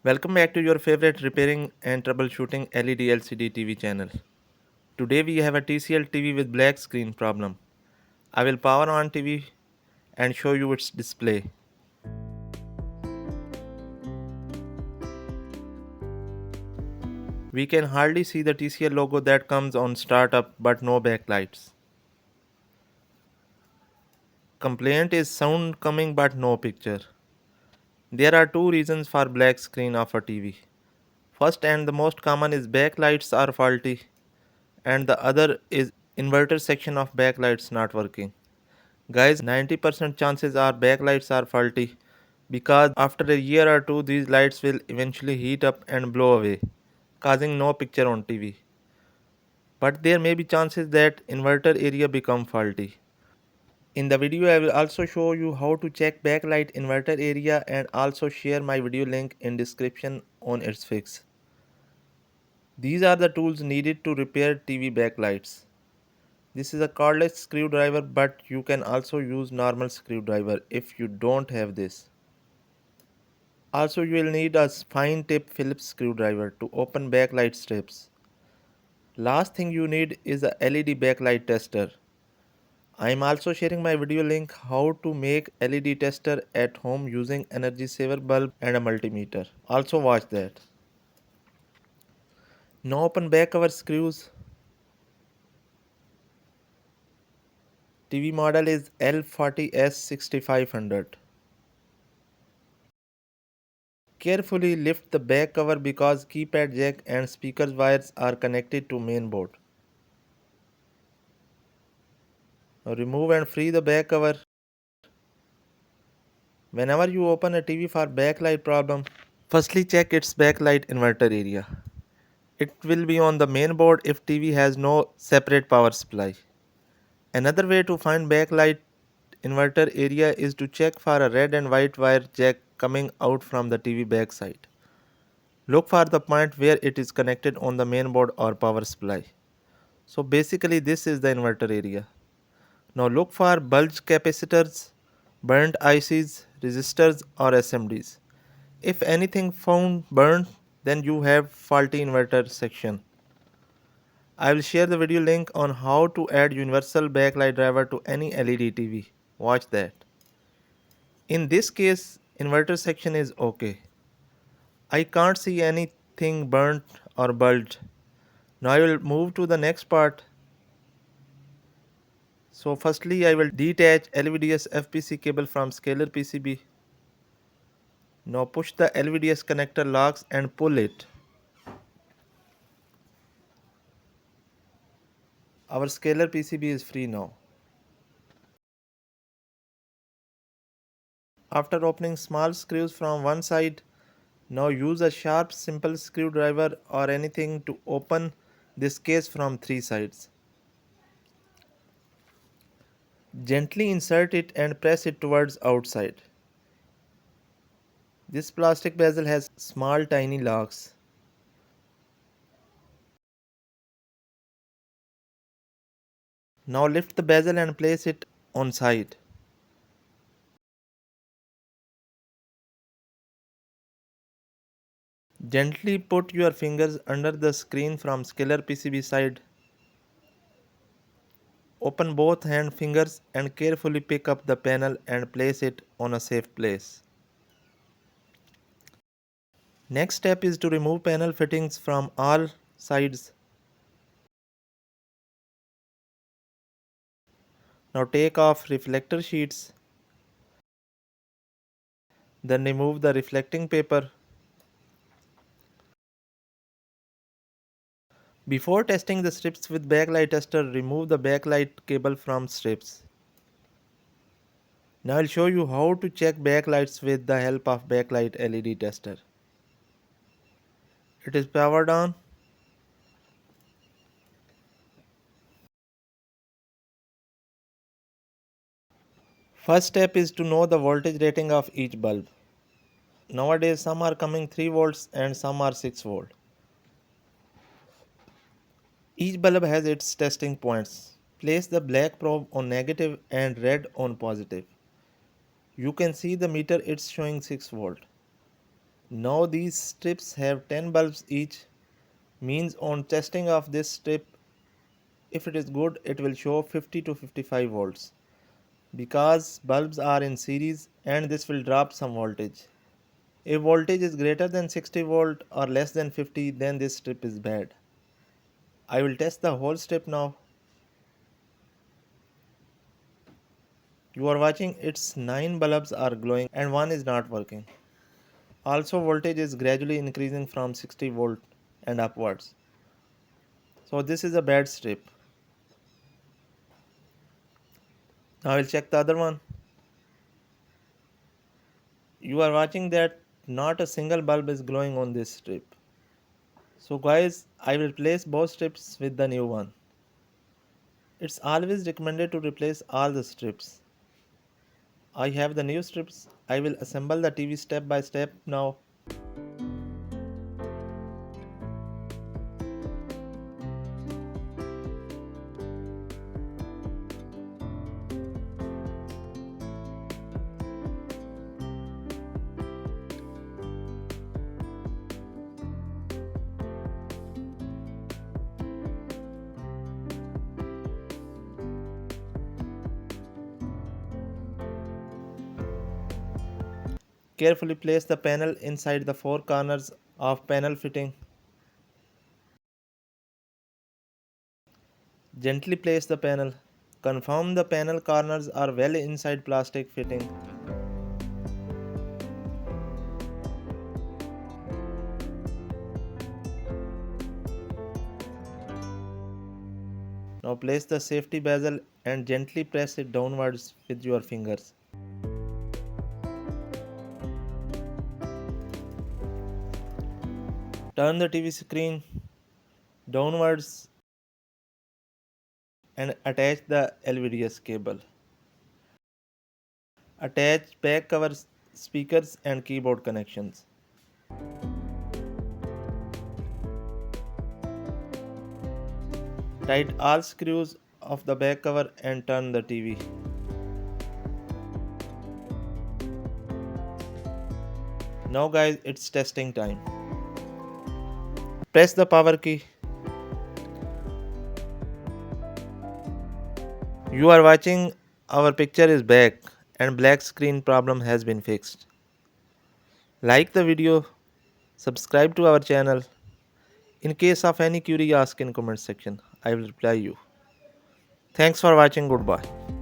Welcome back to your favorite repairing and troubleshooting LED LCD TV channel. Today we have a TCL TV with black screen problem. I will power on TV and show you its display. We can hardly see the TCL logo that comes on startup but no backlights. Complaint is sound coming but no picture. There are two reasons for black screen of a TV. First and the most common is backlights are faulty and the other is inverter section of backlights not working. Guys, 90% chances are backlights are faulty because after a year or two these lights will eventually heat up and blow away, causing no picture on TV. But there may be chances that inverter area become faulty. In the video I will also show you how to check backlight inverter area and also share my video link in description on its fix. These are the tools needed to repair TV backlights. This is a cordless screwdriver, but you can also use normal screwdriver if you don't have this. Also you will need a fine tip Phillips screwdriver to open backlight strips. Last thing you need is a LED backlight tester. I am also sharing my video link how to make LED tester at home using energy saver bulb and a multimeter. Also watch that. Now open back cover screws. TV model is L40S6500. Carefully lift the back cover because keypad jack and speakers wires are connected to main board. Now remove and free the back cover. Whenever you open a TV for backlight problem, firstly check its backlight inverter area. It will be on the main board if TV has no separate power supply. Another way to find backlight inverter area is to check for a red and white wire jack coming out from the TV backside. Look for the point where it is connected on the main board or power supply. So basically this is the inverter area. Now look for bulged capacitors, burnt ICs, resistors or SMDs. If anything found burnt, then you have faulty inverter section. I will share the video link on how to add universal backlight driver to any LED TV. Watch that. In this case, inverter section is okay. I can't see anything burnt or bulged. Now I will move to the next part. So firstly I will detach LVDS FPC cable from Scaler PCB. Now push the LVDS connector locks and pull it. Our Scaler PCB is free now. After opening small screws from one side, now use a sharp simple screwdriver or anything to open this case from three sides. Gently insert it and press it towards outside. This plastic bezel has small tiny locks. Now lift the bezel and place it on side. Gently put your fingers under the screen from Scaler PCB side. Open both hand fingers and carefully pick up the panel and place it on a safe place. Next step is to remove panel fittings from all sides. Now take off reflector sheets. Then remove the reflecting paper. Before testing the strips with backlight tester, remove the backlight cable from strips. Now I'll show you how to check backlights with the help of backlight LED tester. It is powered on. First step is to know the voltage rating of each bulb. Nowadays some are coming 3 volts and some are 6 volt. Each bulb has its testing points. Place the black probe on negative and red on positive. You can see the meter, it's showing 6 volt. Now these strips have 10 bulbs each, means on testing of this strip, if it is good, it will show 50 to 55 volts. Because bulbs are in series and this will drop some voltage. If voltage is greater than 60 volt or less than 50, then this strip is bad. I will test the whole strip now. You are watching its 9 bulbs are glowing and one is not working. Also voltage is gradually increasing from 60 volt and upwards. So this is a bad strip. Now I will check the other one. You are watching that not a single bulb is glowing on this strip. So guys, I will replace both strips with the new one. It's always recommended to replace all the strips. I have the new strips. I will assemble the TV step by step now. Carefully place the panel inside the four corners of panel fitting. Gently place the panel. Confirm the panel corners are well inside plastic fitting. Now place the safety bezel and gently press it downwards with your fingers. Turn the TV screen downwards and attach the LVDS cable. Attach back cover, speakers and keyboard connections. Tight all screws of the back cover and turn the TV. Now guys, it's testing time. Press the power key. You are watching, our picture is back and black screen problem has been fixed. Like the video, subscribe to our channel. In case of any query, ask in comment section. I will reply you. Thanks for watching. Goodbye.